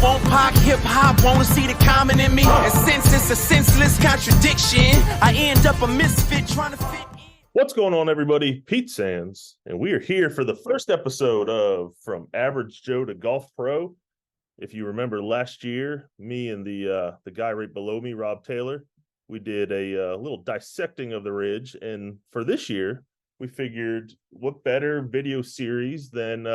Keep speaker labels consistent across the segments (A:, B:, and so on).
A: won't pop hip-hop, wanna see the common in me. And since it's a senseless contradiction, I end up a misfit trying to fit in.
B: What's going on, everybody? Pete Sands, and we are here for the first episode of From Average Joe to Golf Pro. If you remember last year, me and the guy right below me, Rob Taylor, we did a little dissecting of the Ridge. And for this year, we figured what better video series than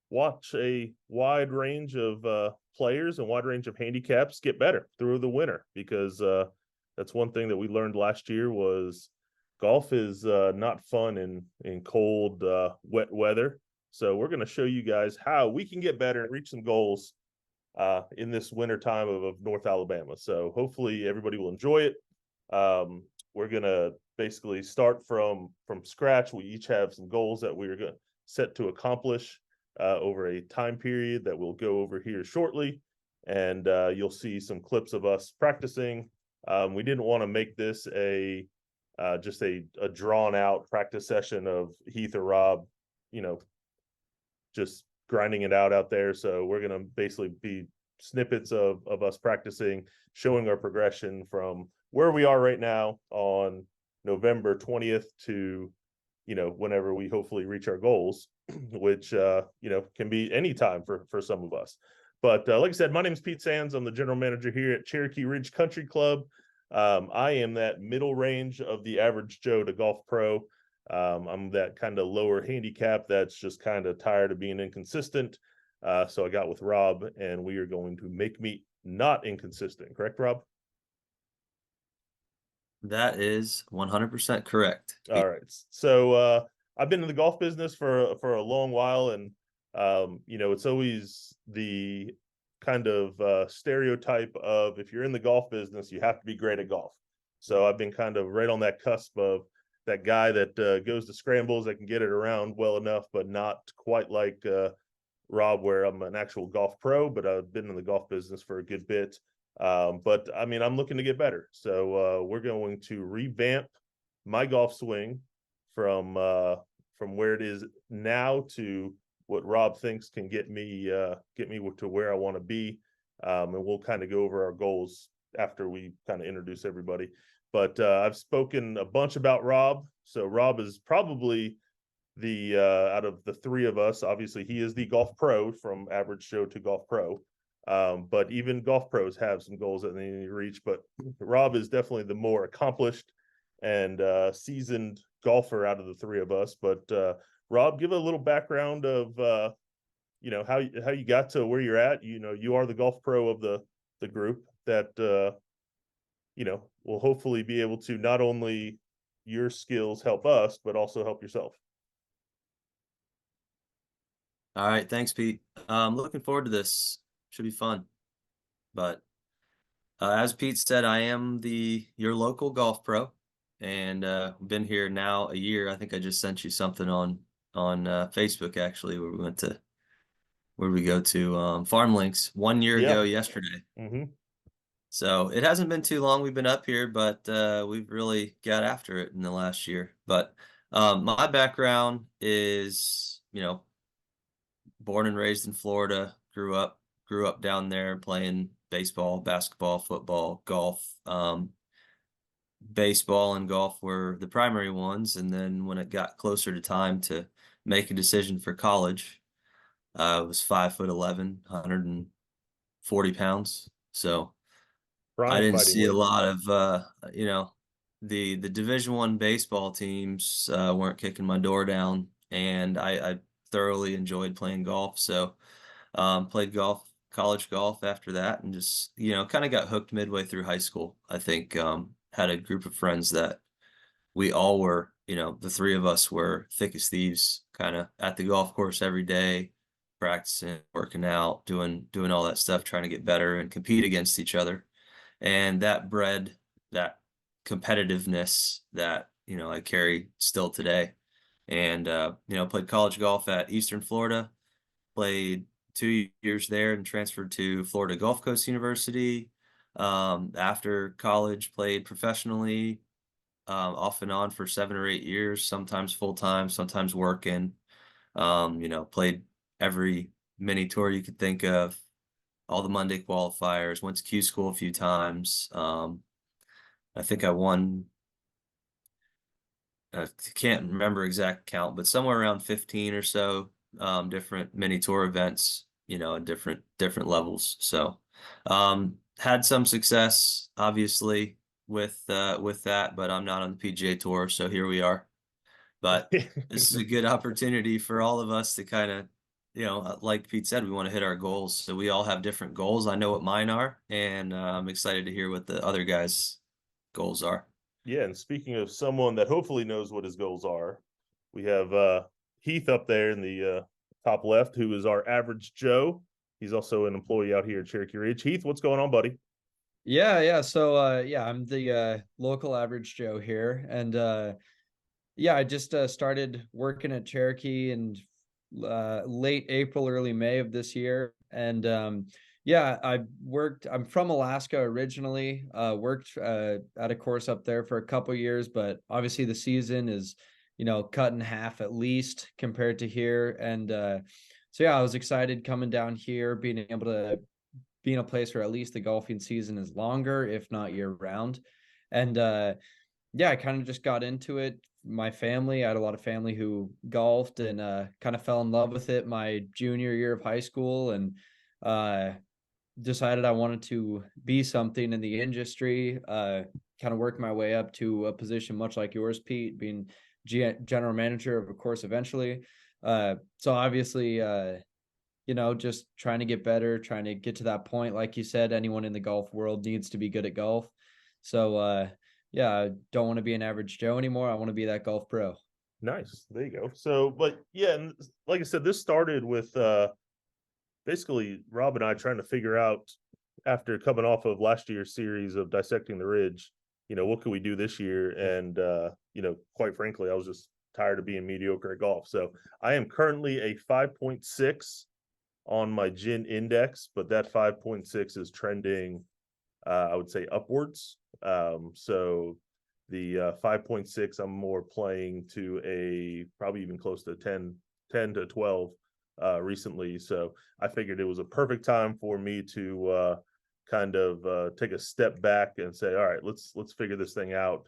B: watch a wide range of players and wide range of handicaps get better through the winter, because that's one thing that we learned last year was golf is not fun in cold, wet weather. So we're going to show you guys how we can get better and reach some goals in this winter time of North Alabama. So hopefully everybody will enjoy it. We're going to basically start from scratch. We each have some goals that we're going to set to accomplish over a time period that we'll go over here shortly. And you'll see some clips of us practicing. We didn't want to make this just a drawn out practice session of Heath or Rob, just grinding it out there. So we're going to basically be snippets of us practicing, showing our progression from where we are right now on November 20th to, whenever we hopefully reach our goals, which, can be any time for some of us. But like I said, my name is Pete Sands. I'm the general manager here at Cherokee Ridge Country Club. I am that middle range of the average Joe to golf pro. I'm that kind of lower handicap that's just kind of tired of being inconsistent. So I got with Rob, and we are going to make me not inconsistent. Correct, Rob?
C: That is 100% correct.
B: All right. So I've been in the golf business for a long while, and it's always the kind of stereotype of, if you're in the golf business, you have to be great at golf. So I've been kind of right on that cusp of that guy that goes to scrambles, that can get it around well enough, but not quite like Rob, where I'm an actual golf pro, but I've been in the golf business for a good bit. But I mean, I'm looking to get better. So we're going to revamp my golf swing from where it is now to what Rob thinks can get me to where I want to be. And we'll kind of go over our goals after we kind of introduce everybody. But I've spoken a bunch about Rob. So Rob is probably the out of the three of us, obviously he is the golf pro from average Joe to golf pro. But even golf pros have some goals that they need to reach. But Rob is definitely the more accomplished and seasoned golfer out of the three of us. But Rob, give a little background of how you got to where you're at. You are the golf pro of the group that will hopefully be able to not only your skills help us, but also help yourself.
C: All right, thanks, Pete. Looking forward to this. Should be fun. But as Pete said, I am your local golf pro, and been here now a year. I think I just sent you something on Facebook, actually, where we go to Farm Links 1 year ago yesterday.
B: Mm-hmm.
C: So it hasn't been too long we've been up here, but we've really got after it in the last year. But my background is, born and raised in Florida, grew up down there playing baseball, basketball, football, golf. Baseball and golf were the primary ones. And then when it got closer to time to make a decision for college, I was 5'11", 140 pounds. So I didn't see a lot of, the Division I baseball teams weren't kicking my door down, and I thoroughly enjoyed playing golf. So played college golf after that, and just, kind of got hooked midway through high school. I think had a group of friends that we all were, the three of us were thick as thieves, kind of at the golf course every day, practicing, working out, doing all that stuff, trying to get better and compete against each other. And that bred that competitiveness that, I carry still today. And, played college golf at Eastern Florida, played 2 years there and transferred to Florida Gulf Coast University. After college, played professionally, off and on for 7 or 8 years, sometimes full-time, sometimes working. Played every mini tour you could think of, all the Monday qualifiers, went to Q school a few times. I think I won, I can't remember exact count, but somewhere around 15 or so different mini tour events, you know, at different levels. So had some success obviously with that, but I'm not on the PGA Tour, so here we are. But this is a good opportunity for all of us to kind of, you know, like Pete said, we want to hit our goals. So we all have different goals. I know what mine are, and I'm excited to hear what the other guys' goals are.
B: Yeah, and speaking of someone that hopefully knows what his goals are, we have Heath up there in the top left, who is our average Joe. He's also an employee out here at Cherokee Ridge. Heath, what's going on, buddy?
D: Yeah. So yeah, I'm the local average Joe here. And yeah, I just started working at Cherokee in late April, early May of this year. And yeah, I'm from Alaska originally, worked at a course up there for a couple years, but obviously the season is, you know, cut in half at least compared to here. And so yeah, I was excited coming down here, being able to be in a place where at least the golfing season is longer, if not year round. And yeah, I kind of just got into it. My family, I had a lot of family who golfed and kind of fell in love with it my junior year of high school, and uh, decided I wanted to be something in the industry, kind of work my way up to a position much like yours, Pete, being general manager of a course eventually. So obviously, you know, just trying to get better, trying to get to that point. Like you said, anyone in the golf world needs to be good at golf. So, yeah, I don't want to be an average Joe anymore. I want to be that golf pro.
B: Nice. There you go. So, but yeah, and like I said, this started with basically Rob and I trying to figure out, after coming off of last year's series of Dissecting the Ridge, you know, what could we do this year? And you know, quite frankly, I was just tired of being mediocre at golf. So I am currently a 5.6 on my GIN index, but that 5.6 is trending, I would say, upwards. So the 5.6, I'm more playing to a probably even close to 10 to 12 recently. So I figured it was a perfect time for me to kind of take a step back and say, all right, let's figure this thing out.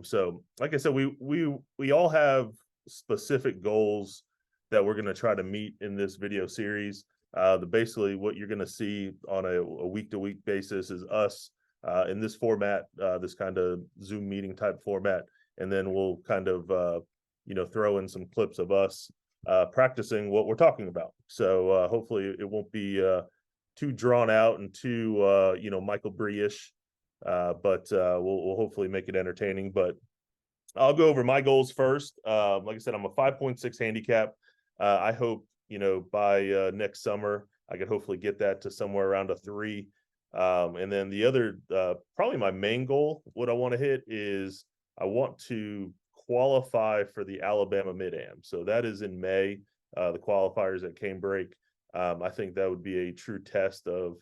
B: So like I said, we all have specific goals that we're going to try to meet in this video series. Basically what you're going to see on a week-to-week basis is us in this format, this kind of Zoom meeting type format, and then we'll kind of you know, throw in some clips of us practicing what we're talking about. So hopefully it won't be too drawn out and too you know, Michael Bree-ish, but we'll hopefully make it entertaining. But I'll go over my goals first. Like I said, I'm a 5.6 handicap. I hope, you know, by next summer, I could hopefully get that to somewhere around a 3. And then the other, probably my main goal, what I want to hit is I want to qualify for the Alabama Mid-Am. So that is in May, the qualifiers at Canebrake. I think that would be a true test of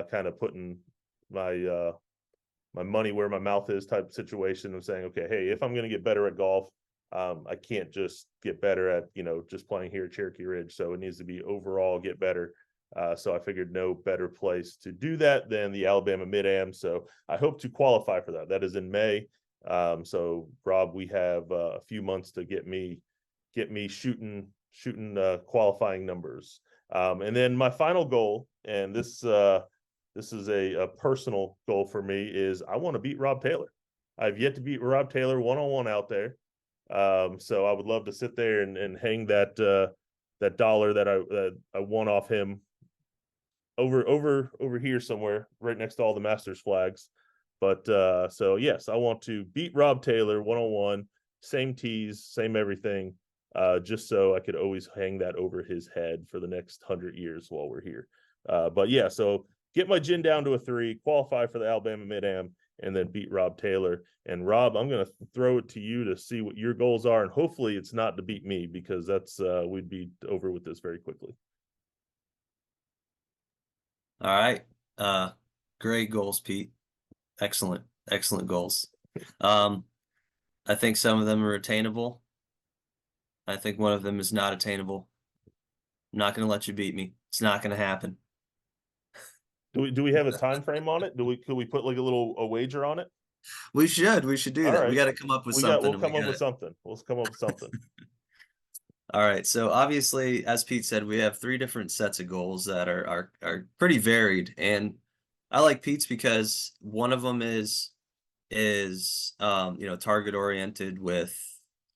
B: kind of putting my my money where my mouth is type of situation of saying, okay, hey, if I'm going to get better at golf, I can't just get better at, you know, just playing here at Cherokee Ridge. So it needs to be overall get better. So I figured no better place to do that than the Alabama Mid-Am. So I hope to qualify for that. That is in May. So Rob, we have a few months to get me shooting qualifying numbers. And then my final goal, and this is a personal goal for me, is I want to beat Rob Taylor. I've yet to beat Rob Taylor one-on-one out there. So I would love to sit there and hang that that dollar that I won off him over here somewhere, right next to all the Masters flags. But so yes, I want to beat Rob Taylor one-on-one, same tees, same everything, just so I could always hang that over his head for the next 100 years while we're here. But yeah, so get my GIN down to a 3, qualify for the Alabama Mid-Am, and then beat Rob Taylor. And Rob, I'm going to throw it to you to see what your goals are, and hopefully it's not to beat me, because that's we'd be over with this very quickly.
C: All right. Great goals, Pete. Excellent goals. I think some of them are attainable. I think one of them is not attainable. I'm not going to let you beat me. It's not going to happen.
B: Do we have a time frame on it? Could we put like a wager on it?
C: We should do
B: All
C: that. We
B: right.
C: got to come up with something.
B: We'll
C: and
B: come
C: we
B: up with
C: gotta-
B: something. We'll come up with something.
C: All right. So obviously, as Pete said, we have three different sets of goals that are pretty varied. And I like Pete's because one of them is target oriented with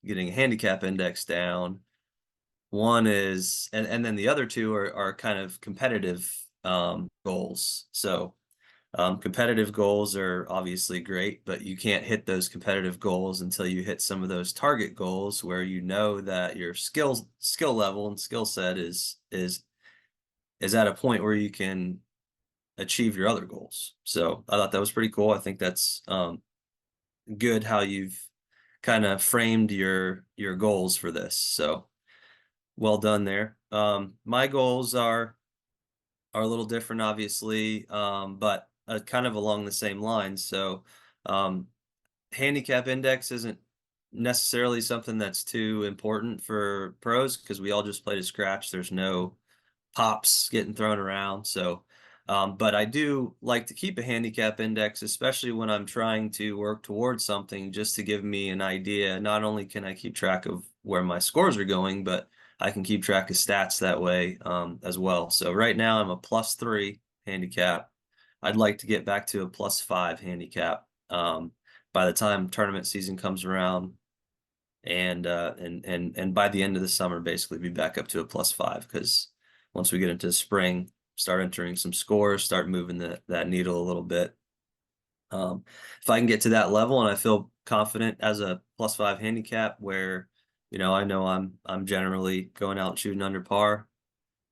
C: getting a handicap index down. One is and then the other two are kind of competitive goals. So competitive goals are obviously great, but you can't hit those competitive goals until you hit some of those target goals where you know that your skill level and skill set is at a point where you can achieve your other goals. So I thought that was pretty cool. I think that's good how you've kind of framed your goals for this. So well done there. My goals are a little different, obviously, but kind of along the same lines. So, handicap index isn't necessarily something that's too important for pros because we all just play to scratch. There's no pops getting thrown around. So, but I do like to keep a handicap index, especially when I'm trying to work towards something, just to give me an idea. Not only can I keep track of where my scores are going, but I can keep track of stats that way as well. So right now I'm a +3 handicap. I'd like to get back to a +5 handicap by the time tournament season comes around, and by the end of the summer, basically be back up to a +5 because once we get into spring, start entering some scores, start moving that needle a little bit. If I can get to that level and I feel confident as a +5 handicap where I know I'm generally going out and shooting under par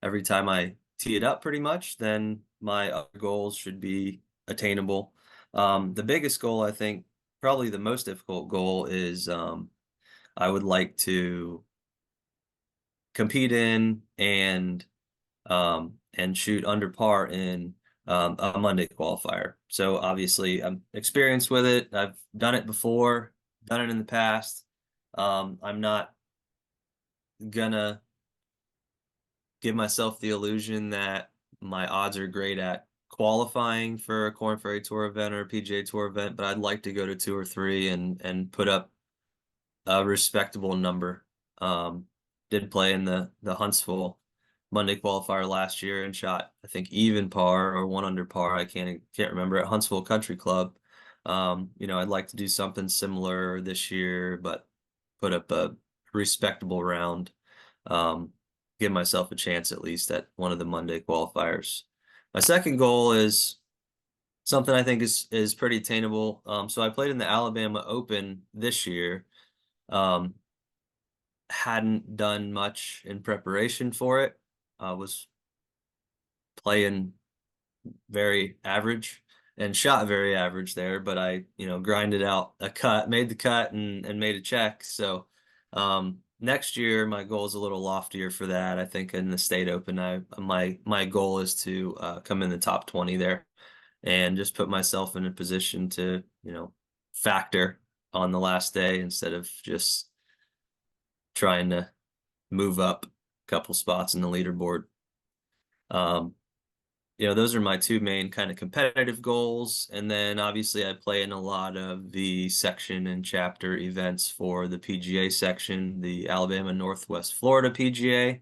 C: every time I tee it up pretty much, then my other goals should be attainable. The biggest goal, I think, probably the most difficult goal is I would like to compete in and shoot under par in a Monday qualifier. So obviously I'm experienced with it. I've done it before, done it in the past. I'm not gonna give myself the illusion that my odds are great at qualifying for a Korn Ferry Tour event or a PGA Tour event, but I'd like to go to 2 or 3 and put up a respectable number. Did play in the Huntsville Monday qualifier last year and shot, I think, even par or 1 under par. I can't remember, at Huntsville Country Club. I'd like to do something similar this year, but put up a respectable round. Give myself a chance at least at one of the Monday qualifiers. My second goal is something I think is pretty attainable. So I played in the Alabama Open this year. Hadn't done much in preparation for it. Was playing very average and shot very average there, but I, grinded out a cut, made the cut and made a check. So, next year my goal is a little loftier for that. I think in the State Open, my goal is to come in the top 20 there and just put myself in a position to, factor on the last day instead of just trying to move up a couple spots in the leaderboard. Those are my two main kind of competitive goals. And then obviously I play in a lot of the section and chapter events for the PGA section, the Alabama Northwest Florida PGA.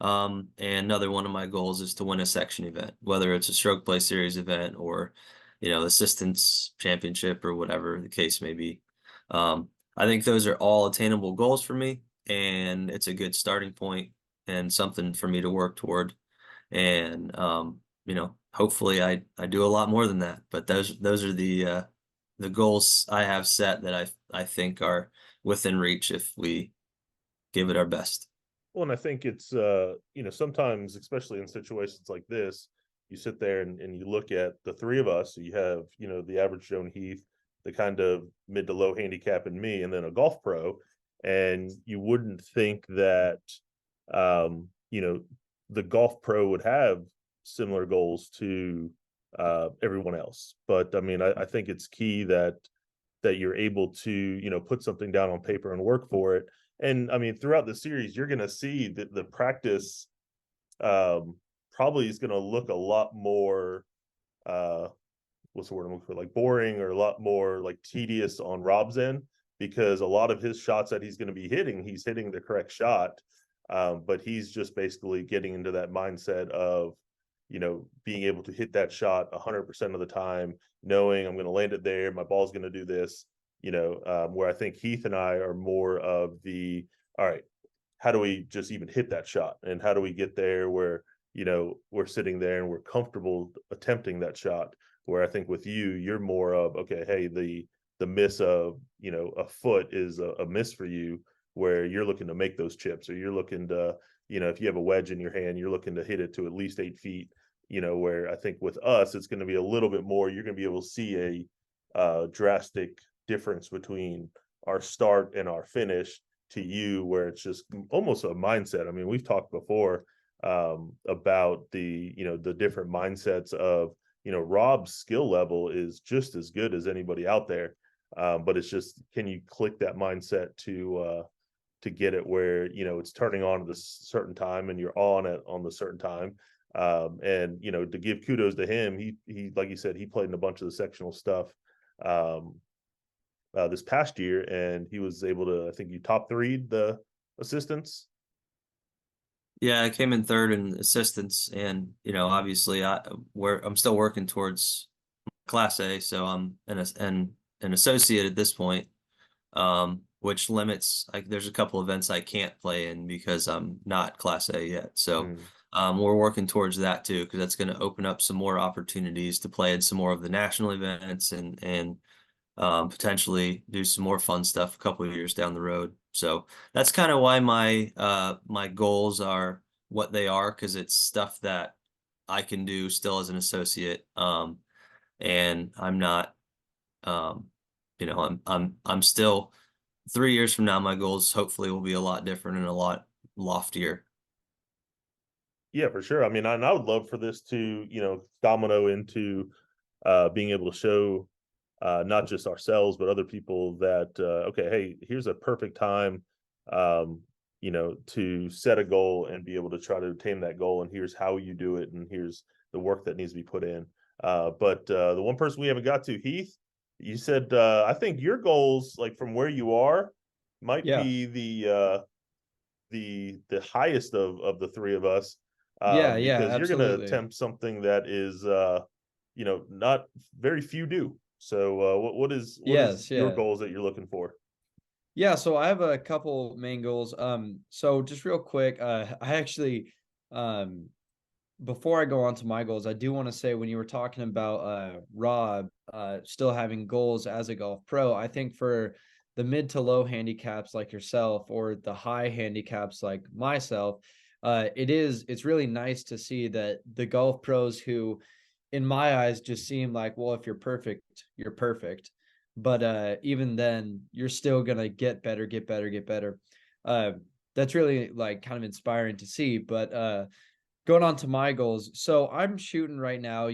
C: And another one of my goals is to win a section event, whether it's a stroke play series event or, assistance championship or whatever the case may be. I think those are all attainable goals for me, and it's a good starting point and something for me to work toward. And, hopefully I do a lot more than that, but those are the goals I have set that I think are within reach if we give it our best.
B: Well, and I think it's sometimes, especially in situations like this, you sit there and you look at the three of us. So you have, the average Joan Heath, the kind of mid to low handicap in me, and then a golf pro. And you wouldn't think that the golf pro would have similar goals to everyone else. But I mean, I think it's key that you're able to, put something down on paper and work for it. And I mean, throughout the series, you're going to see that the practice probably is going to look a lot more what's the word I'm looking for, like boring or a lot more like tedious on Rob's end, because a lot of his shots that he's going to be hitting, he's hitting the correct shot. But he's just basically getting into that mindset of, being able to hit that shot 100% of the time, knowing I'm going to land it there, my ball's going to do this, where I think Heath and I are more of the, all right, how do we just even hit that shot? And how do we get there where, we're sitting there and we're comfortable attempting that shot? Where I think with you, you're more of, okay, hey, the miss of, a foot is a miss for you, where you're looking to make those chips, or you're looking to, if you have a wedge in your hand, you're looking to hit it to at least 8 feet, where I think with us, it's going to be a little bit more, you're going to be able to see a drastic difference between our start and our finish to you, where it's just almost a mindset. I mean, we've talked before about the different mindsets of, Rob's skill level is just as good as anybody out there. But it's just, can you click that mindset to get it where, it's turning on at a certain time and you're on it on the certain time. And, to give kudos to him, he, like you said, he played in a bunch of the sectional stuff this past year, and he was able to, I think you top 3'd the assistants.
C: Yeah, I came in third in assistants, and obviously I'm still working towards Class A, so I'm an associate at this point, which limits, like, there's a couple events I can't play in because I'm not Class A yet. So we're working towards that too, because that's going to open up some more opportunities to play in some more of the national events and potentially do some more fun stuff a couple of years down the road. So that's kind of why my goals are what they are, because it's stuff that I can do still as an associate. And I'm not, I'm still 3 years from now, my goals hopefully will be a lot different and a lot loftier.
B: Yeah, for sure. I mean, I would love for this to, domino into being able to show not just ourselves, but other people that, okay, hey, here's a perfect time, to set a goal and be able to try to attain that goal. And here's how you do it. And here's the work that needs to be put in. But the one person we haven't got to, Heath, you said, I think your goals, like from where you are, might be the highest of the three of us.
D: Yeah,
B: because you're going to
D: absolutely.
B: attempt something that is, not very few do. So what is your goals that you're looking for?
D: Yeah, so I have a couple main goals. So just real quick, I actually, before I go on to my goals, I do want to say, when you were talking about Rob still having goals as a golf pro, I think for the mid to low handicaps like yourself, or the high handicaps like myself, it's really nice to see that the golf pros who, in my eyes, just seem like, well, if you're perfect, you're perfect. But even then, you're still gonna get better, get better, get better. That's really like kind of inspiring to see. But going on to my goals, so I'm shooting right now.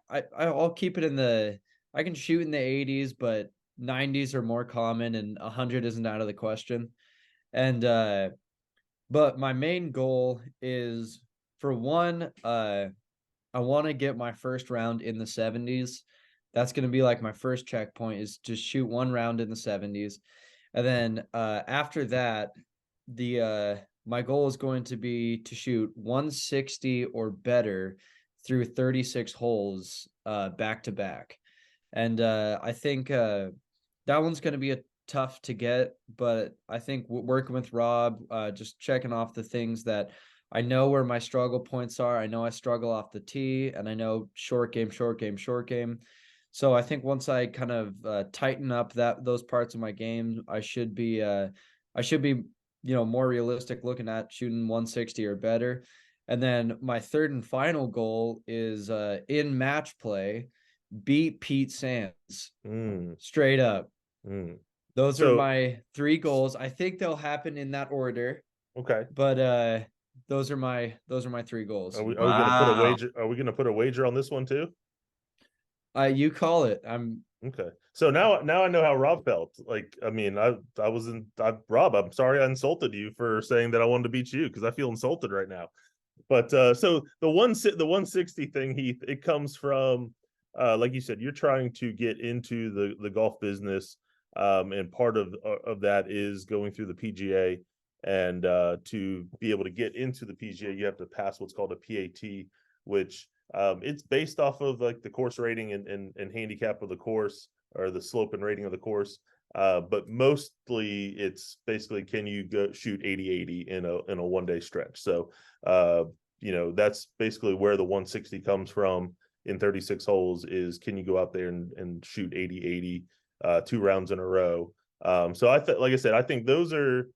D: I'll keep it I can shoot in the 80s, but 90s are more common, and 100 isn't out of the question. And but my main goal is, for one, I want to get my first round in the 70s. That's going to be like my first checkpoint, is just shoot one round in the 70s. And then after that, my goal is going to be to shoot 160 or better through 36 holes back to back. And I think that one's going to be tough to get, but I think working with Rob, just checking off the things that I know where my struggle points are. I know I struggle off the tee, and I know short game. So I think once I kind of tighten up those parts of my game, I should be more realistic, looking at shooting 160 or better. And then my third and final goal is in match play, beat Pete Sands straight up. Those are my 3 goals. I think they'll happen in that order.
B: Okay.
D: But those are my 3 goals.
B: Are we gonna put a wager? Are we gonna put a wager on this one too?
D: You call it. I'm
B: okay. So now I know how Rob felt. Like, I mean, Rob, I'm sorry I insulted you for saying that I wanted to beat you, because I feel insulted right now. But so the 160 thing, Heath, it comes from like you said, you're trying to get into the golf business, and part of that is going through the PGA. And to be able to get into the PGA, you have to pass what's called a PAT, which it's based off of like the course rating and handicap of the course, or the slope and rating of the course. But mostly it's basically, can you go shoot 80-80 in a 1 day stretch? So that's basically where the 160 comes from in 36 holes, is can you go out there and shoot 80-80 2 rounds in a row. So like I said, I think those are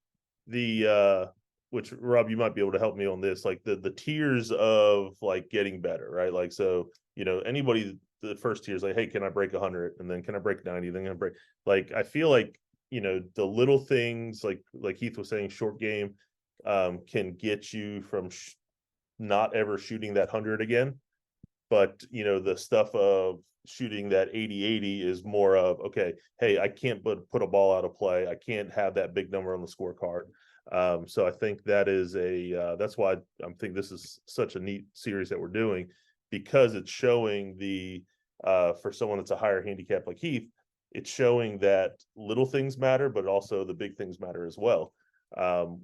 B: the which, Rob, you might be able to help me on this, like the tiers of like getting better, right? Like, so anybody, the first tier is like, hey, can I break 100, and then can I break 90, then can I break, like, I feel like the little things, like Heath was saying, short game can get you from not ever shooting that 100 again. But the stuff of shooting that 80-80 is more of, okay, hey, I can't put a ball out of play, I can't have that big number on the scorecard. So I think that is that's why I think this is such a neat series that we're doing, because it's showing for someone that's a higher handicap like Heath, it's showing that little things matter, but also the big things matter as well.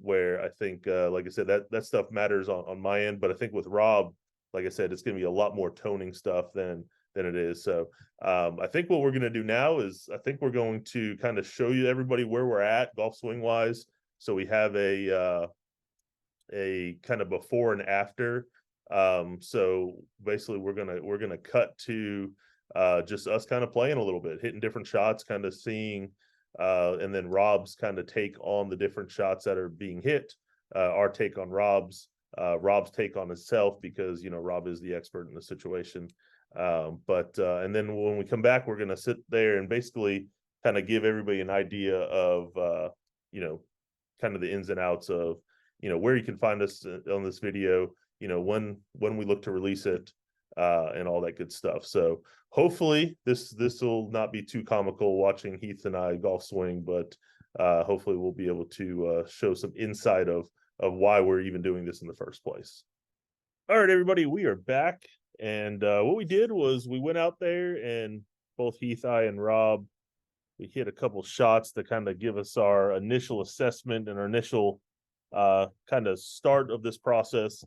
B: Where I think, like I said, that stuff matters on my end, but I think with Rob, like I said, it's going to be a lot more toning stuff than it is. So I think what we're going to do now is, I think we're going to kind of show you everybody where we're at golf swing wise. So we have a kind of before and after. So basically we're gonna cut to just us kind of playing a little bit, hitting different shots, kind of seeing, and then Rob's kind of take on the different shots that are being hit, our take on Rob's take on himself, because Rob is the expert in the situation. And then when we come back, we're gonna sit there and basically kind of give everybody an idea of kind of the ins and outs of where you can find us on this video, when we look to release it, and all that good stuff. So hopefully this will not be too comical watching Heath and I golf swing, but hopefully we'll be able to show some insight of why we're even doing this in the first place. All right, everybody, we are back. And what we did was we went out there, and both Heath, I, and Rob, we hit a couple shots to kind of give us our initial assessment and our initial kind of start of this process.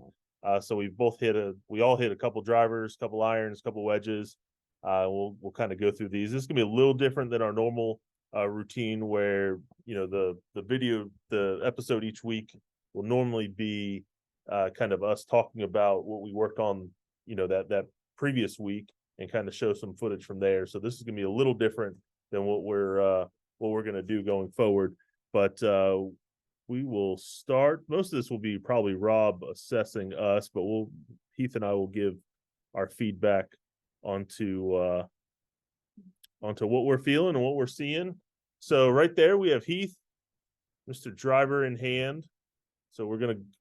B: So we all hit a couple drivers, couple irons, couple wedges. We'll kind of go through these. This is gonna be a little different than our normal routine, where the episode each week will normally be kind of us talking about what we worked on, that previous week, and kind of show some footage from there. So this is gonna be a little different than what we're gonna do going forward. But we will start. Most of this will be probably Rob assessing us, but Heath and I will give our feedback onto what we're feeling and what we're seeing. So right there we have Heath, Mr. Driver in hand. So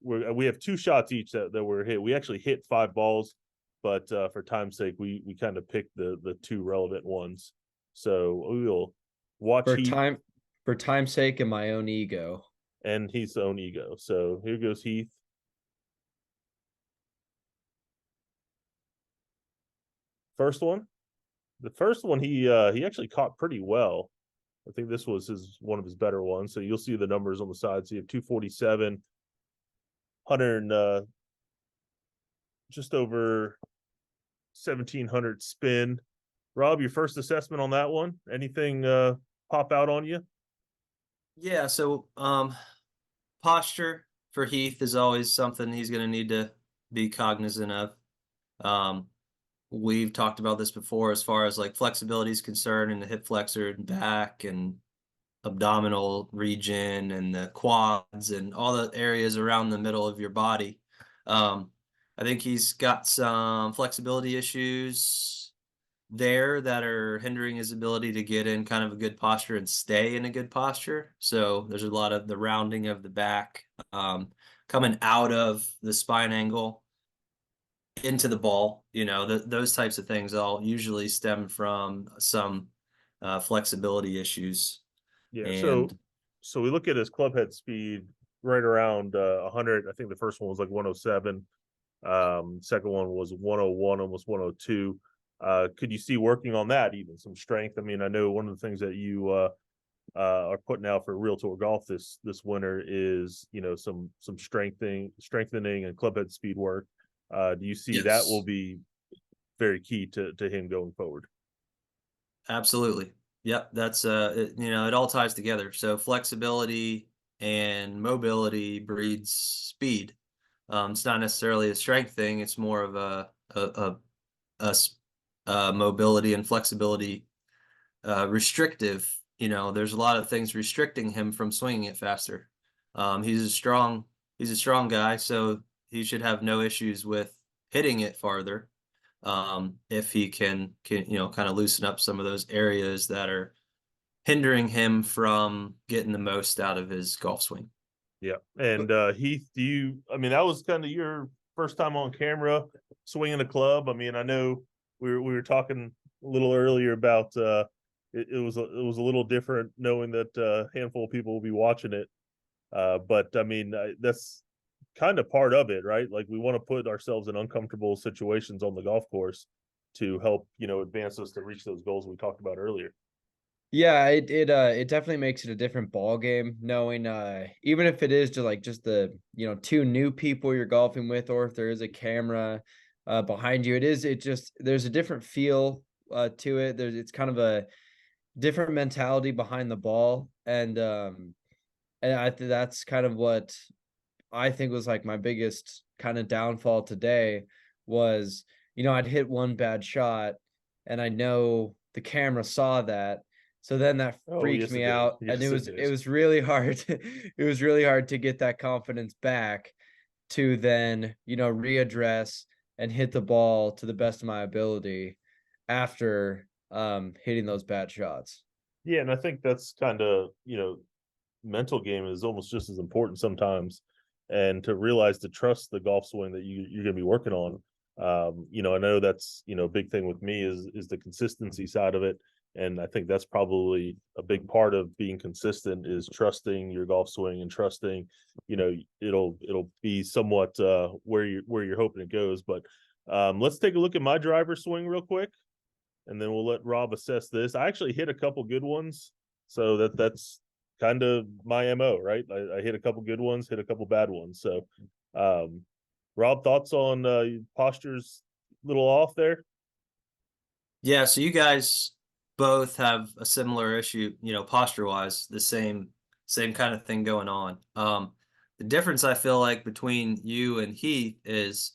B: we have 2 shots each that were hit. We actually hit 5 balls, but for time's sake, we kind of picked the 2 relevant ones. So we will watch
D: for time's sake and my own ego.
B: And Heath's own ego. So here goes Heath. First one. The first one he actually caught pretty well. I think this was one of his better ones. So you'll see the numbers on the side. So you have 247, 100, just over 1,700 spin. Rob, your first assessment on that one? Anything pop out on you?
C: Yeah, so posture for Heath is always something he's going to need to be cognizant of. We've talked about this before as far as like flexibility is concerned, and the hip flexor and back and abdominal region and the quads and all the areas around the middle of your body. I think he's got some flexibility issues there that are hindering his ability to get in kind of a good posture and stay in a good posture. So there's a lot of the rounding of the back, coming out of the spine angle into the ball, those types of things all usually stem from some flexibility issues.
B: Yeah.
C: And
B: so we look at his club head speed right around 100. I think the first one was like 107. Second one was 101, almost 102. Could you see working on that, even some strength? I mean, I know one of the things that you are putting out for Real Tour Golf this winter is, you know, some strengthening and clubhead speed work. Do you see that will
C: Yes.
B: be very key to him going forward?
C: Absolutely. Yep, that's you know, it all ties together. So flexibility and mobility breeds speed. It's not necessarily a strength thing. It's more of a s- mobility and flexibility restrictive. You know, there's a lot of things restricting him from swinging it faster. He's a strong guy, so he should have no issues with hitting it farther. If he can you know kind of loosen up some of those areas that are hindering him from getting the most out of his golf swing.
B: Yeah. And Heath, I mean, that was kind of your first time on camera swinging a club. I mean, I know we were talking a little earlier about it was a little different knowing that a handful of people will be watching it. But I mean, that's kind of part of it, right? Like we want to put ourselves in uncomfortable situations on the golf course to help, you know, advance us to reach those goals we talked about earlier.
D: Yeah, it definitely makes it a different ball game knowing even if it is just the, you know, two new people you're golfing with, or if there is a camera behind you, it just there's a different feel to it. It's kind of a different mentality behind the ball, and that's kind of what I think was like my biggest kind of downfall today was, you know, I'd hit one bad shot and I know the camera saw that. So then that
B: Oh,
D: freaked
B: yes, it
D: me
B: did.
D: out. And
B: Yes, it
D: it
B: did.
D: was really hard. It was really hard to get that confidence back to then, you know, readdress and hit the ball to the best of my ability after hitting those bad shots.
B: Yeah, and I think that's kind of, you know, mental game is almost just as important sometimes, and to realize to trust the golf swing that you're going to be working on. You know, I know that's, you know, a big thing with me is the consistency side of it, and I think that's probably a big part of being consistent is trusting your golf swing and trusting, you know, it'll be somewhat where you're hoping it goes. But let's take a look at my driver swing real quick, and then we'll let Rob assess this. I actually hit a couple good ones, so that's kind of my MO, right? I hit a couple good ones, hit a couple bad ones. So, um, Rob, thoughts on postures a little off there?
C: Yeah, so you guys both have a similar issue, you know, posture wise, the same kind of thing going on. The difference I feel like between you and Heath is,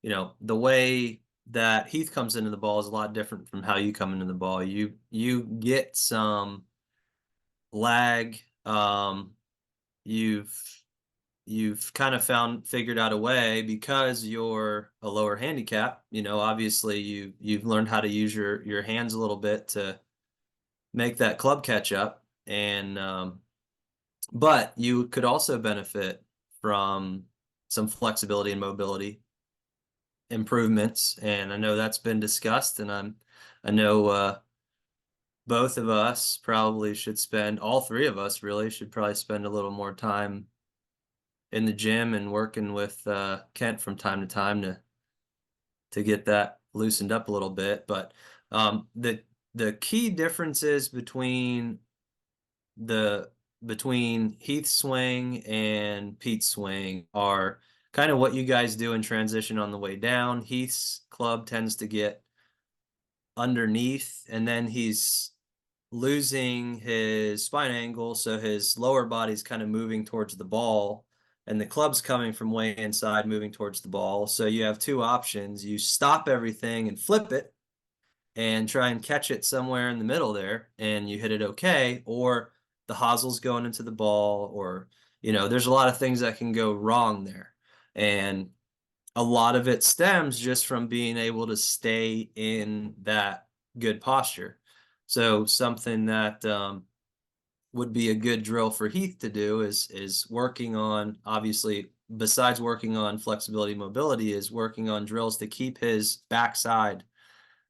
C: you know, the way that Heath comes into the ball is a lot different from how you come into the ball. You get some lag. You've you've kind of figured out a way because you're a lower handicap. You know, obviously you've learned how to use your hands a little bit to make that club catch up, and but you could also benefit from some flexibility and mobility improvements, and I know that's been discussed, and I know both of us probably should spend, all three of us really should probably spend a little more time in the gym and working with Kent from time to time to get that loosened up a little bit. But the key differences the between Heath's swing and Pete's swing are kind of what you guys do in transition on the way down. Heath's club tends to get underneath, and then he's losing his spine angle, so his lower body's kind of moving towards the ball, and the club's coming from way inside, moving towards the ball. So you have two options. You stop everything and flip it and try and catch it somewhere in the middle there, and you hit it okay, or the hossel's going into the ball, or, you know, there's a lot of things that can go wrong there. And a lot of it stems just from being able to stay in that good posture. So something that would be a good drill for Heath to do is working on, obviously, besides working on flexibility mobility, is working on drills to keep his backside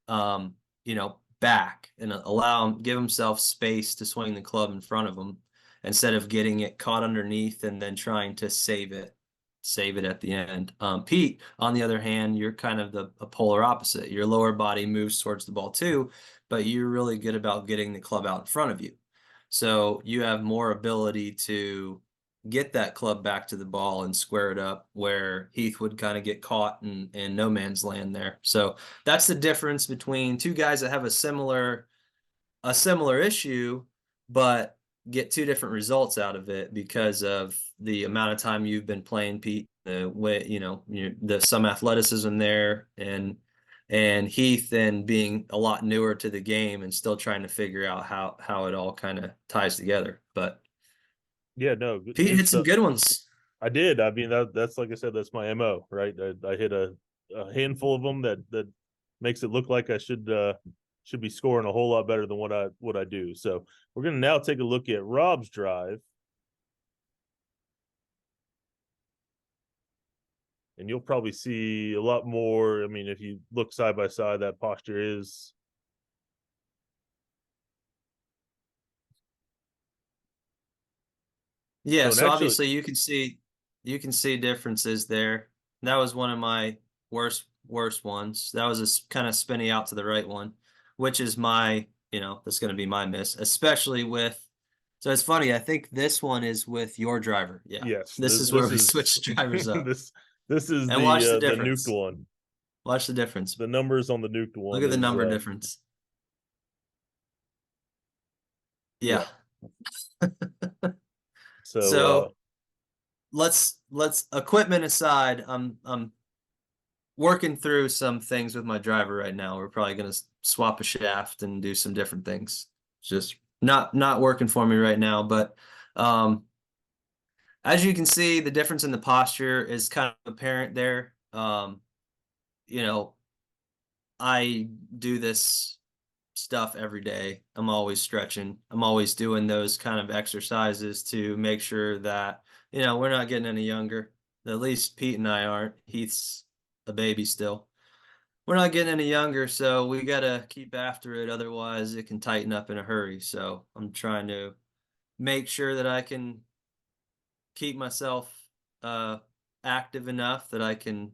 C: you know, back, and allow him, give himself space to swing the club in front of him instead of getting it caught underneath and then trying to save it save it at the end. Pete, on the other hand, you're kind of a polar opposite. Your lower body moves towards the ball too, but you're really good about getting the club out in front of you. So you have more ability to get that club back to the ball and square it up, where Heath would kind of get caught in no man's land there. So that's the difference between two guys that have a similar issue, but get two different results out of it because of the amount of time you've been playing, Pete, the way, there's some athleticism there, and Heath then being a lot newer to the game and still trying to figure out how it all kind of ties together. But
B: Yeah, no,
C: Pete hit some good ones.
B: I did. I mean, that's like I said, that's my MO, right? I hit a handful of them that makes it look like I should be scoring a whole lot better than what I do. So we're gonna now take a look at Rob's drive. And you'll probably see a lot more. I mean, if you look side by side, that posture is
C: Yeah,
B: So,
C: so
B: actually-
C: obviously you can see differences there. That was one of my worst ones. That was a kind of spinny out to the right one, which is my, that's going to be my miss, especially with. So it's funny. I think this one is with your driver. Yeah.
B: yes.
C: This is where we switch drivers up.
B: This is
C: And watch the
B: the
C: difference.
B: nuked one.
C: Watch the difference.
B: The numbers on the nuked one.
C: Look at the
B: is,
C: number difference. Yeah. So let's equipment aside, I'm working through some things with my driver right now. We're probably going to swap a shaft and do some different things. It's just not working for me right now, but as you can see, the difference in the posture is kind of apparent there. I do this stuff every day. I'm always stretching. I'm always doing those kind of exercises to make sure that, we're not getting any younger. At least Pete and I aren't. Heath's a baby still. We're not getting any younger, so we got to keep after it. Otherwise, it can tighten up in a hurry. So I'm trying to make sure that I can keep myself active enough that I can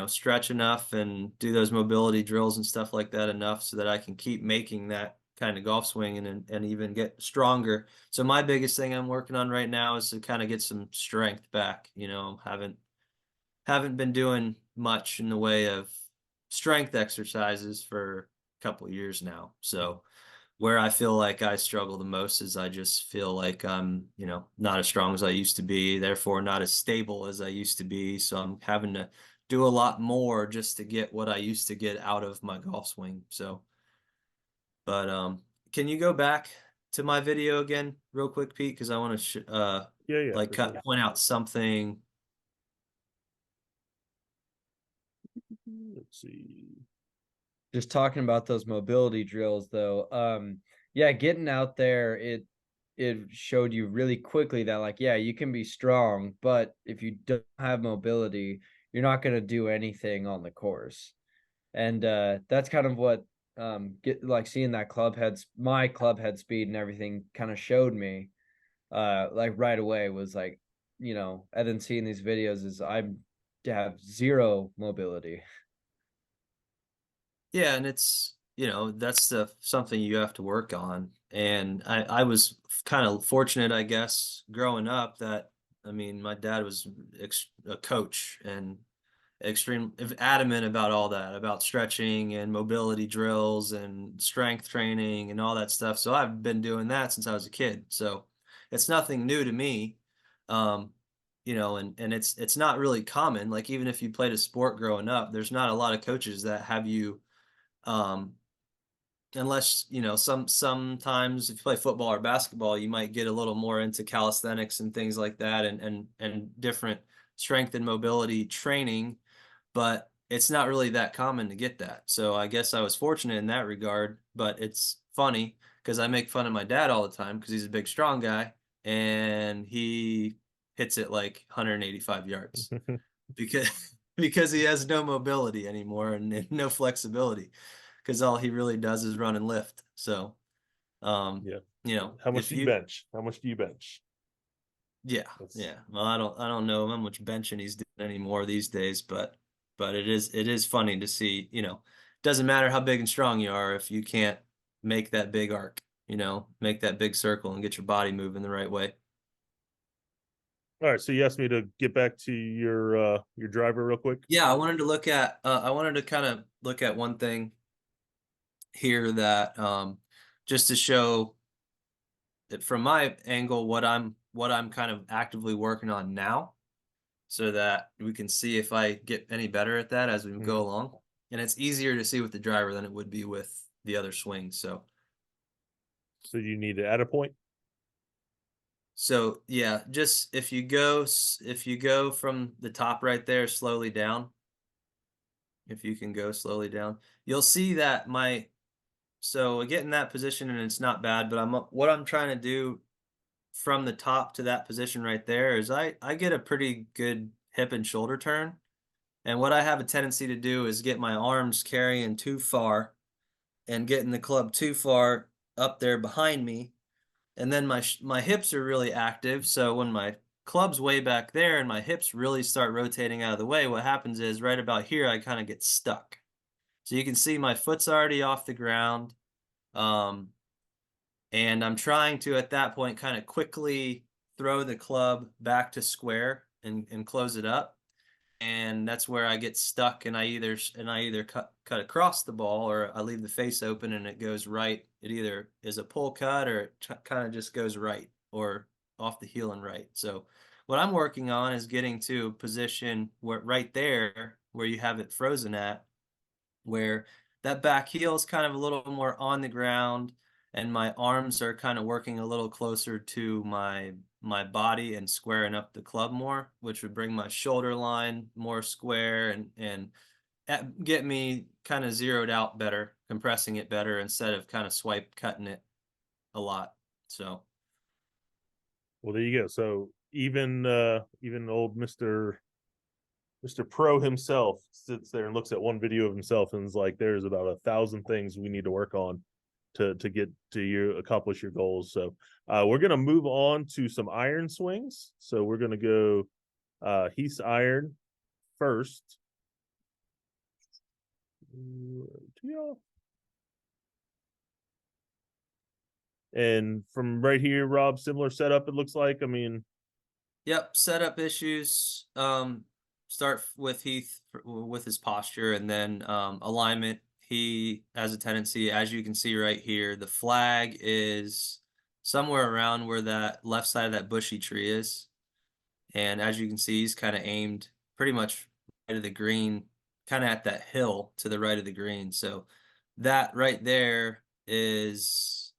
C: stretch enough and do those mobility drills and stuff like that enough so that I can keep making that kind of golf swing and even get stronger. So my biggest thing I'm working on right now is to kind of get some strength back. Haven't been doing much in the way of strength exercises for a couple of years now. So where I feel like I struggle the most is I just feel like I'm, not as strong as I used to be, therefore not as stable as I used to be. So I'm having to do a lot more just to get what I used to get out of my golf swing. So, but can you go back to my video again real quick, Pete? Because I want to point out something.
B: Let's see.
D: Just talking about those mobility drills though. Getting out there, it showed you really quickly that you can be strong, but if you don't have mobility, you're not going to do anything on the course. And that's kind of what seeing that my club head speed and everything kind of showed me right away was and then seeing these videos is I have zero mobility.
C: Yeah, and it's, that's something you have to work on. And I was kind of fortunate, I guess, growing up that, my dad was a coach and extreme adamant about all that, about stretching and mobility drills and strength training and all that stuff. So I've been doing that since I was a kid. So it's nothing new to me. And it's not really common. Like, even if you played a sport growing up, there's not a lot of coaches that have you, unless, sometimes if you play football or basketball, you might get a little more into calisthenics and things like that and different strength and mobility training, but it's not really that common to get that. So I guess I was fortunate in that regard, but it's funny because I make fun of my dad all the time because he's a big, strong guy and he hits it like 185 yards because he has no mobility anymore and no flexibility because all he really does is run and lift. So,
B: How much do you bench? How much do you bench?
C: Yeah,
B: That's-
C: yeah. Well, I don't know how much benching he's doing anymore these days, but it is funny to see, you know, doesn't matter how big and strong you are if you can't make that big arc, you know, make that big circle and get your body moving the right way.
B: All right, so you asked me to get back to your driver real quick.
C: Yeah, I wanted to look at I wanted to kind of look at one thing here that just to show that from my angle what I'm kind of actively working on now so that we can see if I get any better at that as we go along. And it's easier to see with the driver than it would be with the other swings.
B: So you need to add a point.
C: So yeah, just if you go from the top right there slowly down, if you can go slowly down, you'll see that so I get in that position and it's not bad, but what I'm trying to do from the top to that position right there is I get a pretty good hip and shoulder turn. And what I have a tendency to do is get my arms carrying too far and getting the club too far up there behind me. And then my hips are really active. So when my club's way back there and my hips really start rotating out of the way, what happens is right about here, I kind of get stuck. So you can see my foot's already off the ground. Um, and I'm trying to, at that point, kind of quickly throw the club back to square and close it up. And that's where I get stuck, and I either cut across the ball, or I leave the face open and it goes right. It either is a pull cut, or it kind of just goes right or off the heel and right. So what I'm working on is getting to a position where right there where you have it frozen at, where that back heel is kind of a little more on the ground and my arms are kind of working a little closer to my body and squaring up the club more, which would bring my shoulder line more square and get me kind of zeroed out better, compressing it better instead of kind of swipe cutting it a lot. So
B: Well, there you go. So even old Mr. Pro himself sits there and looks at one video of himself and is like, there's about 1,000 things we need to work on to get to accomplish your goals. So we're gonna move on to some iron swings. So we're gonna go Heath's iron first. And from right here, Rob, similar setup, it looks like. I mean,
C: yep, setup issues. Start with Heath with his posture, and then alignment. He has a tendency, as you can see right here, the flag is somewhere around where that left side of that bushy tree is. And as you can see, he's kind of aimed pretty much right of the green, kind of at that hill to the right of the green. So that right there is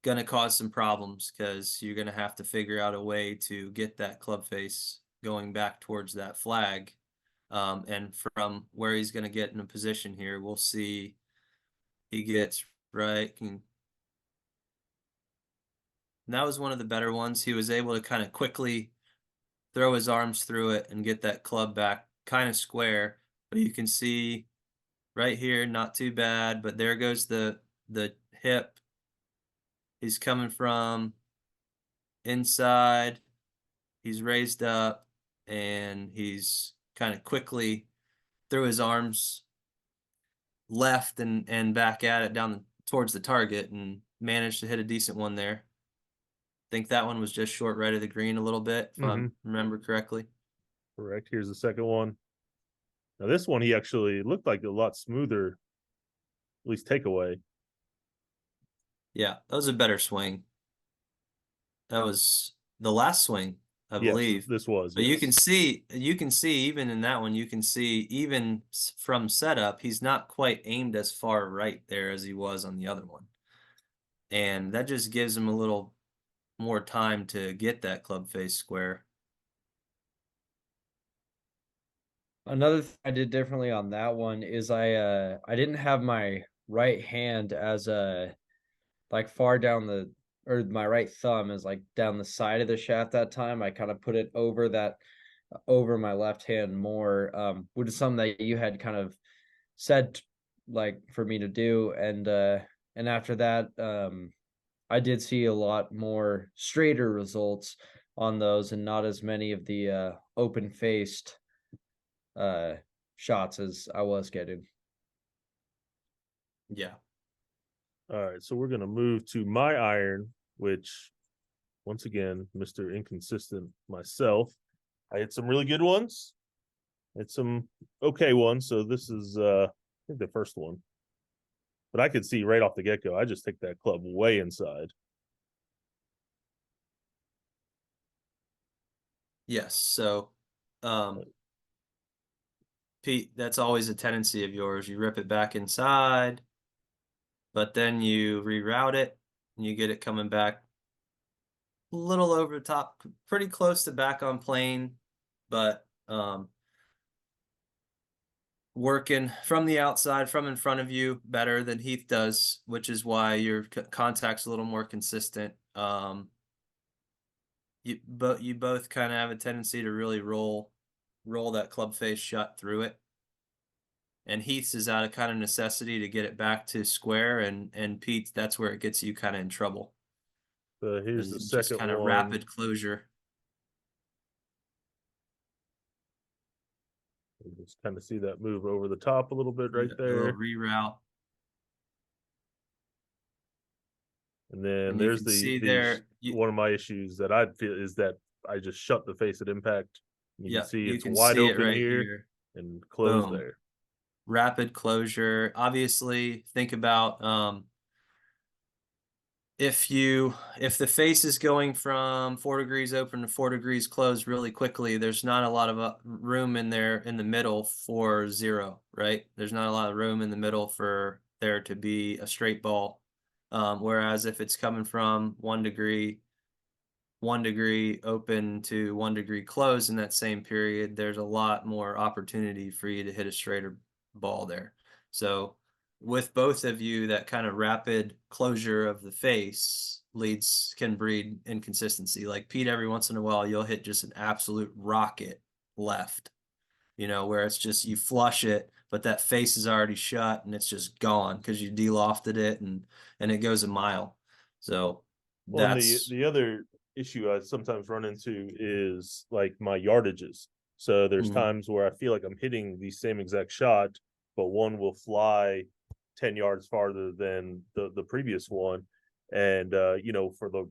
C: going to cause some problems because you're going to have to figure out a way to get that club face going back towards that flag. And from where he's going to get in a position here, we'll see he gets right. And that was one of the better ones. He was able to kind of quickly throw his arms through it and get that club back kind of square. But you can see right here, not too bad, but there goes the hip. He's coming from inside. He's raised up and he's kind of quickly threw his arms left and back at it down towards the target and managed to hit a decent one there. Think that one was just short right of the green a little bit, if I remember correctly.
B: correct. Here's the second one. Now this one, he actually looked like a lot smoother, at least takeaway.
C: Yeah, that was a better swing. That was the last swing, I
B: Yes,
C: believe.
B: this was.
C: But
B: yes.
C: you can see even in that one, you can see even from setup, he's not quite aimed as far right there as he was on the other one. And that just gives him a little more time to get that club face square.
D: Another thing I did differently on that one is I didn't have my right hand as like far down the, or my right thumb is like down the side of the shaft that time. I kind of put it over my left hand more, which is something that you had kind of said like for me to do. And after that, I did see a lot more straighter results on those and not as many of the open faced shots as I was getting.
C: Yeah.
B: All right, so we're gonna move to my iron, which once again, Mr. Inconsistent myself. I had some really good ones, had some okay ones. So this is I think the first one. But I could see right off the get-go, I just take that club way inside.
C: Yes. So, Pete, that's always a tendency of yours. You rip it back inside, but then you reroute it and you get it coming back a little over the top, pretty close to back on plane, but working from the outside, from in front of you, better than Heath does, which is why your contact's a little more consistent. You both kind of have a tendency to really roll that club face shut through it. And Heath's is out of kind of necessity to get it back to square, and Pete's, that's where it gets you kind of in trouble.
B: So here's the
C: Just
B: second
C: kind of
B: one.
C: rapid closure.
B: You just kind of see that move over the top a little bit right
C: A little
B: there.
C: reroute.
B: And then
C: And you
B: there's
C: can see there,
B: one of my issues that I feel is that I just shut the face at impact. You
C: yeah,
B: can see
C: you
B: it's
C: can
B: wide
C: see it
B: open
C: right
B: here,
C: here.
B: and close
C: Boom.
B: there.
C: Rapid closure. Obviously, think about if the face is going from 4 degrees open to 4 degrees closed really quickly, there's not a lot of room in there in the middle for 0, right? There's not a lot of room in the middle for there to be a straight ball. Whereas if it's coming from 1 degree open to 1 degree close in that same period, there's a lot more opportunity for you to hit a straighter ball there. So with both of you, that kind of rapid closure of the face can breed inconsistency. Like Pete, every once in a while, you'll hit just an absolute rocket left, where it's just you flush it, but that face is already shut and it's just gone because you de-lofted it and it goes a mile. So
B: Well, and
C: that's
B: the other issue I sometimes run into is like my yardages. So there's
C: Mhm.
B: times where I feel like I'm hitting the same exact shot, but one will fly 10 yards farther than the previous one. And for the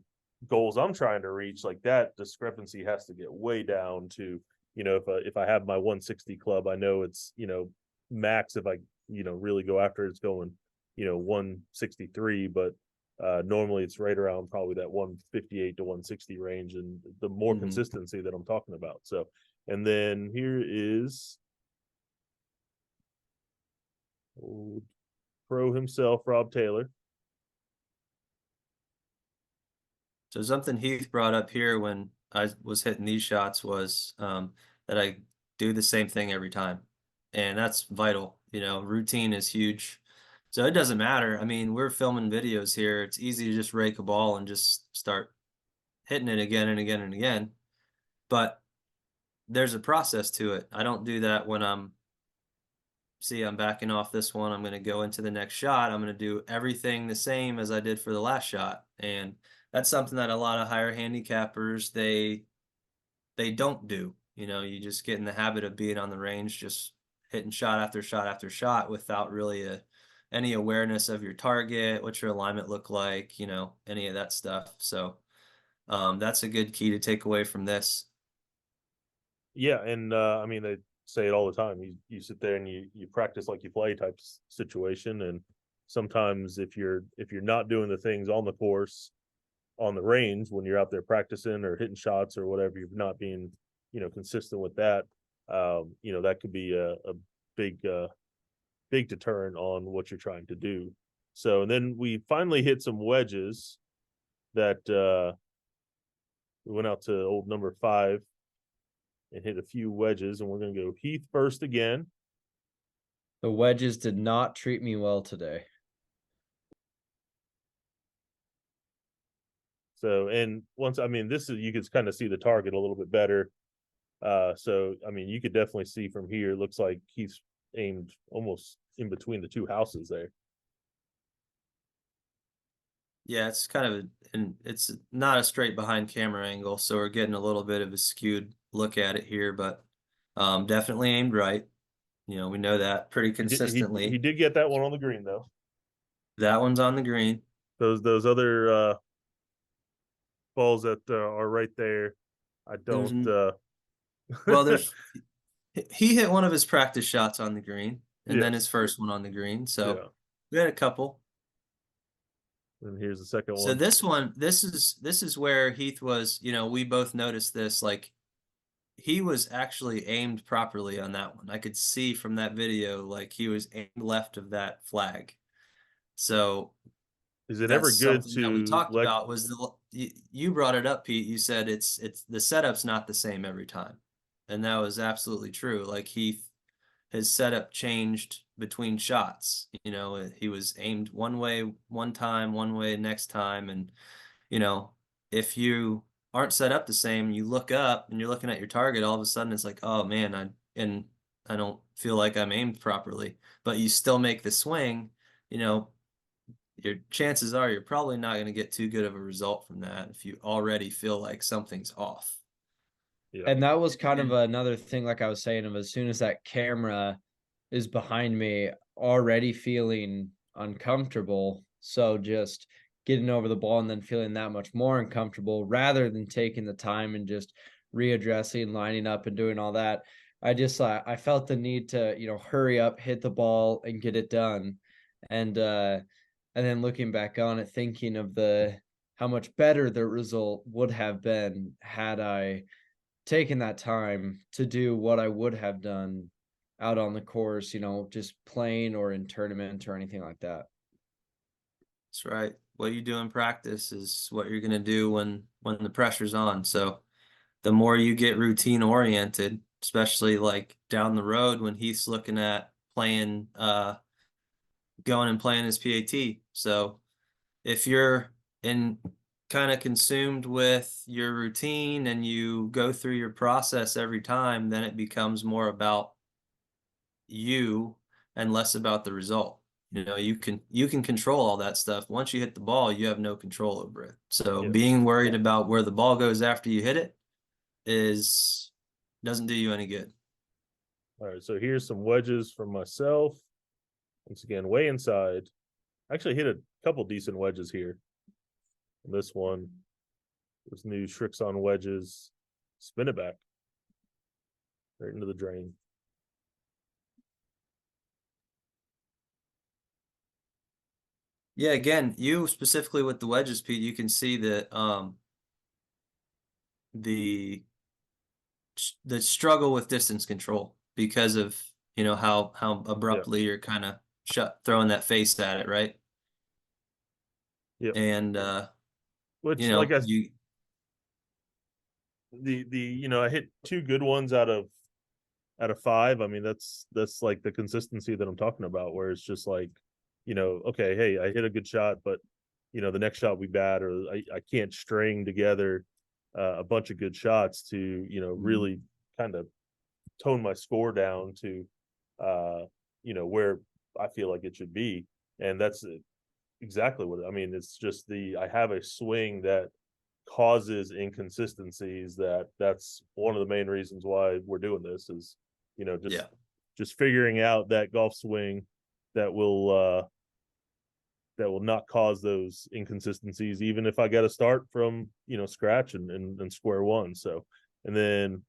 B: goals I'm trying to reach, like that discrepancy has to get way down to, if I have my 160 club, I know it's, max if I, really go after it's going, 163, but normally it's right around probably that 158 to 160 range, and the more
C: Mhm.
B: consistency that I'm talking about. So, and then here is old pro himself, Rob Taylor.
C: So something Heath brought up here when I was hitting these shots was that I do the same thing every time. And that's vital. Routine is huge. So it doesn't matter. I mean, we're filming videos here. It's easy to just rake a ball and just start hitting it again and again and again. But there's a process to it. I don't do that when I'm backing off this one. I'm going to go into the next shot. I'm going to do everything the same as I did for the last shot. And that's something that a lot of higher handicappers, they don't do. You just get in the habit of being on the range, just hitting shot after shot after shot without really any awareness of your target, what your alignment look like, any of that stuff. So that's a good key to take away from this.
B: Yeah, and I mean they say it all the time. You sit there and you practice like you play type situation, and sometimes if you're not doing the things on the course, on the range when you're out there practicing or hitting shots or whatever, you're not being consistent with that. That could be a big deterrent on what you're trying to do. So, and then we finally hit some wedges that we went out to old number 5 and hit a few wedges, and we're going to go Heath first again.
D: The wedges did not treat me well today.
B: So, and once, I mean, this is, you can kind of see the target a little bit better. So, I mean, you could definitely see from here, it looks like he's aimed almost in between the two houses there.
C: Yeah, it's kind of and it's not a straight behind camera angle, so we're getting a little bit of a skewed look at it here, but definitely aimed right. You know, we know that pretty
B: He
C: consistently.
B: did get that one on the green though.
C: That one's on the green.
B: Those other balls that are right there, I
C: There's
B: don't.
C: well, there's he hit one of his practice shots on the green, and then
B: Yes,
C: his first one on the green. So
B: yeah.
C: we had a couple.
B: And here's the second
C: So
B: one.
C: this is where Heath was, you know, we both noticed this, like he was actually aimed properly on that one. I could see from that video, like he was aimed left of that flag. So
B: Is it
C: that's
B: ever good
C: something that we
B: to
C: talked about was you brought it up, Pete. You said it's the setup's not the same every time. And that was absolutely true. Like his setup changed between shots. You know, he was aimed one way one time, one way next time. And, you know, if you aren't set up the same, you look up and you're looking at your target, all of a sudden it's like, oh man, I don't feel like I'm aimed properly. But you still make the swing, you know, your chances are you're probably not going to get too good of a result from that if you already feel like something's off.
B: Yeah.
D: And that was kind of another thing, like I was saying, of as soon as that camera is behind me, already feeling uncomfortable. So just getting over the ball and then feeling that much more uncomfortable rather than taking the time and just readdressing, lining up and doing all that. I felt the need to, hurry up, hit the ball and get it done. And then looking back on it, thinking of the how much better the result would have been had I taken that time to do what I would have done out on the course, just playing or in tournament or anything like that.
C: That's right. What you do in practice is what you're going to do when the pressure's on. So the more you get routine oriented, especially like down the road when Heath's looking at playing going and playing his PAT. So if you're in kind of consumed with your routine and you go through your process every time, then it becomes more about you and less about the result. You know, you can control all that stuff. Once you hit the ball, you have no control over it. So
B: Yeah.
C: being worried about where the ball goes after you hit it doesn't do you any good.
B: All right, so here's some wedges from myself. Once again, way inside. Actually hit a couple decent wedges here. And this one, this new Srixon wedges, spin it back right into the drain.
C: Yeah, again, you specifically with the wedges, Pete, you can see that the struggle with distance control because of, you know, how abruptly you're kind of throwing that face at it, right?
B: Yep.
C: And
B: Which,
C: you know,
B: like I hit two good ones out of five. I mean, that's like the consistency that I'm talking about, where it's just like, okay, hey, I hit a good shot, but the next shot will be bad, or I can't string together a bunch of good shots to really kind of tone my score down to where I feel like it should be. And that's exactly what I mean. It's just I have a swing that causes inconsistencies. That's one of the main reasons why we're doing this is just figuring out that golf swing that will not cause those inconsistencies, even if I got to start from scratch and square one. So, and then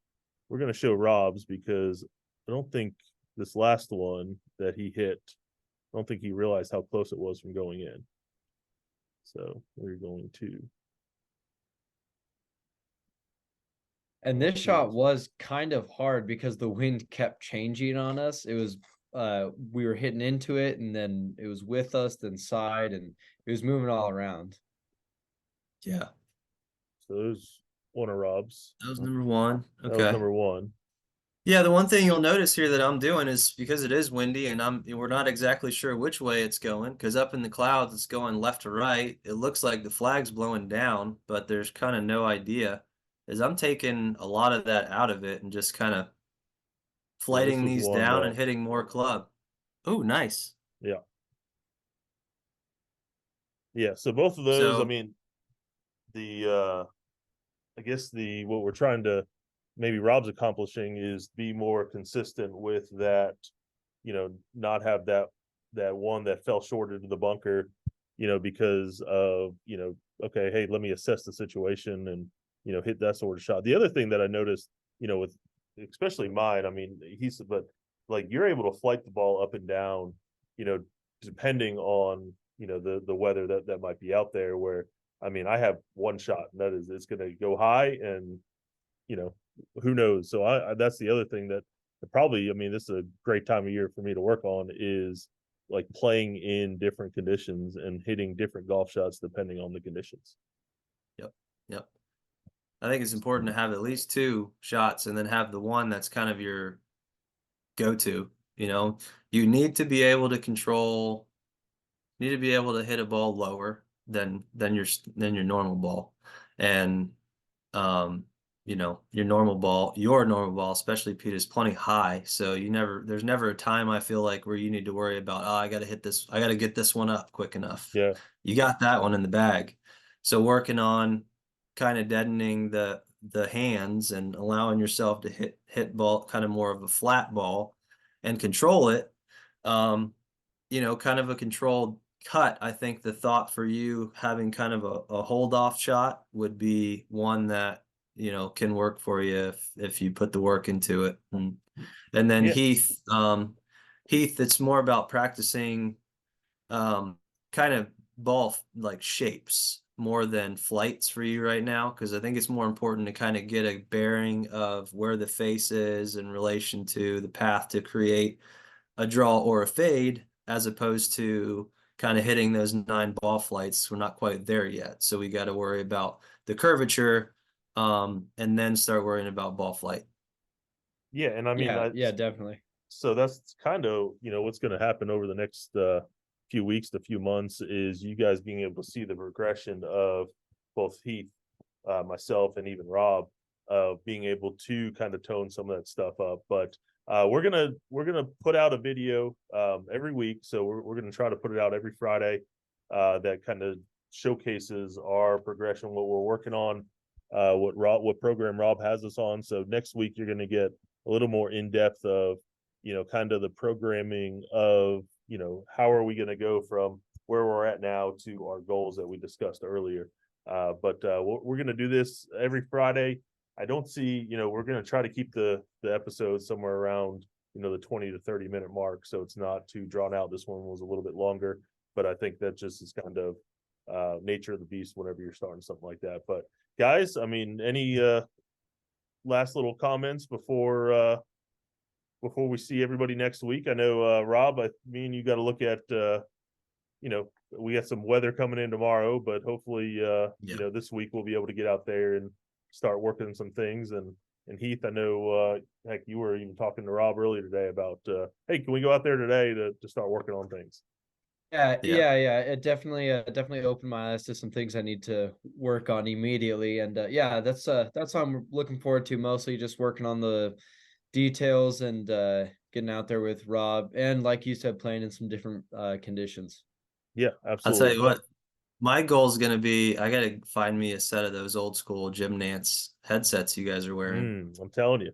B: we're going to show Rob's, because I don't think this last one that he hit, I don't think he realized how close it was from going in. So we're going to.
D: And this shot was kind of hard because the wind kept changing on us. It was we were hitting into it and then it was with us, then side, and it was moving all around.
C: Yeah.
B: So there's one of Rob's.
C: That was number one.
B: Okay. That was number one.
C: Yeah, the one thing you'll notice here that I'm doing is because it is windy and we're not exactly sure which way it's going, because up in the clouds it's going left to right. It looks like the flag's blowing down, but there's kind of no idea. Is I'm taking a lot of that out of it and just kind of flighting these down and hitting more club. Oh, nice.
B: Yeah. Yeah, so both of those, I
C: So-
B: mean, I guess what we're trying to, maybe Rob's accomplishing, is be more consistent with that, not have that one that fell short into the bunker, because of, okay, hey, let me assess the situation and, hit that sort of shot. The other thing that I noticed, with especially mine, I mean, but like you're able to flight the ball up and down, depending on, the weather that might be out there, where, I mean, I have one shot and that is, it's going to go high and, who knows? So that's the other thing that probably, I mean, this is a great time of year for me to work on, is like playing in different conditions and hitting different golf shots depending on the conditions.
C: Yep. I think it's important to have at least 2 shots and then have the one that's kind of your go-to. You need to be able to control, need to be able to hit a ball lower than your normal ball. And your normal ball, especially Pete, is plenty high. So there's never a time, I feel like, where you need to worry about, I got to get this one up quick enough.
B: Yeah.
C: You got that one in the bag. So working on kind of deadening the hands and allowing yourself to hit ball kind of more of a flat ball and control it, kind of a controlled cut. I think the thought for you having kind of a hold off shot would be one that, can work for you if you put the work into it. And then
B: Yeah.
C: Heath, it's more about practicing kind of ball like shapes more than flights for you right now, because I think it's more important to kind of get a bearing of where the face is in relation to the path to create a draw or a fade, as opposed to kind of hitting those 9 ball flights. We're not quite there yet, so we got to worry about the curvature, and then start worrying about ball flight.
B: Yeah, and I mean,
D: yeah, definitely.
B: So that's kind of, what's going to happen over the next few weeks to few months, is you guys being able to see the progression of both Heath, myself, and even Rob, being able to kind of tone some of that stuff up. But we're gonna put out a video every week, so we're gonna try to put it out every Friday, that kind of showcases our progression, what we're working on, what program Rob has us on. So next week you're gonna get a little more in depth of, kind of the programming of, how are we going to go from where we're at now to our goals that we discussed earlier. But we're going to do this every Friday. I don't see, we're going to try to keep the episode somewhere around, the 20 to 30 minute mark, so it's not too drawn out. This one was a little bit longer, but I think that just is kind of nature of the beast whenever you're starting something like that. But guys, I mean, any last little comments before we see everybody next week? I know, Rob, me and you got to look at, we got some weather coming in tomorrow, but hopefully, this week we'll be able to get out there and start working some things. And Heath, I know, heck, you were even talking to Rob earlier today about, hey, can we go out there today to start working on things?
D: Yeah. It definitely opened my eyes to some things I need to work on immediately. And that's what I'm looking forward to, mostly just working on the details and getting out there with Rob, and like you said, playing in some different conditions.
B: Yeah, absolutely.
C: I'll tell you what, my goal is going to be, I got to find me a set of those old school Jim Nance headsets you guys are wearing.
B: I'm telling you,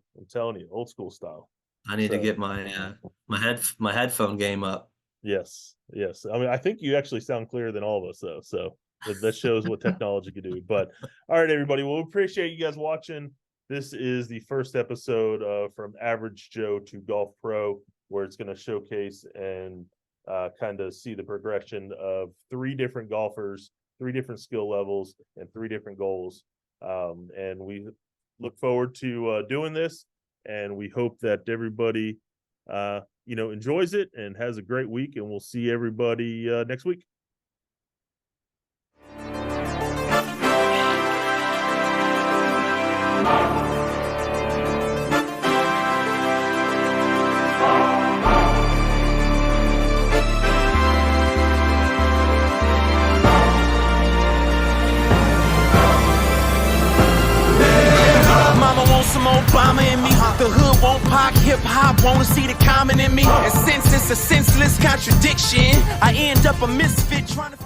B: old school style.
C: I need to get my my headphone game up.
B: Yes. I mean, I think you actually sound clearer than all of us, though. So that shows what technology can do. But all right, everybody. Well, we appreciate you guys watching. This is the first episode From Average Joe to Golf Pro, where it's going to showcase and kind of see the progression of 3 different golfers, 3 different skill levels, and 3 different goals. And we look forward to doing this, and we hope that everybody, enjoys it and has a great week. And we'll see everybody next week.
A: Some Obama in me, the hood won't pop, hip hop wanna see the common in me. And since it's a senseless contradiction, I end up a misfit trying to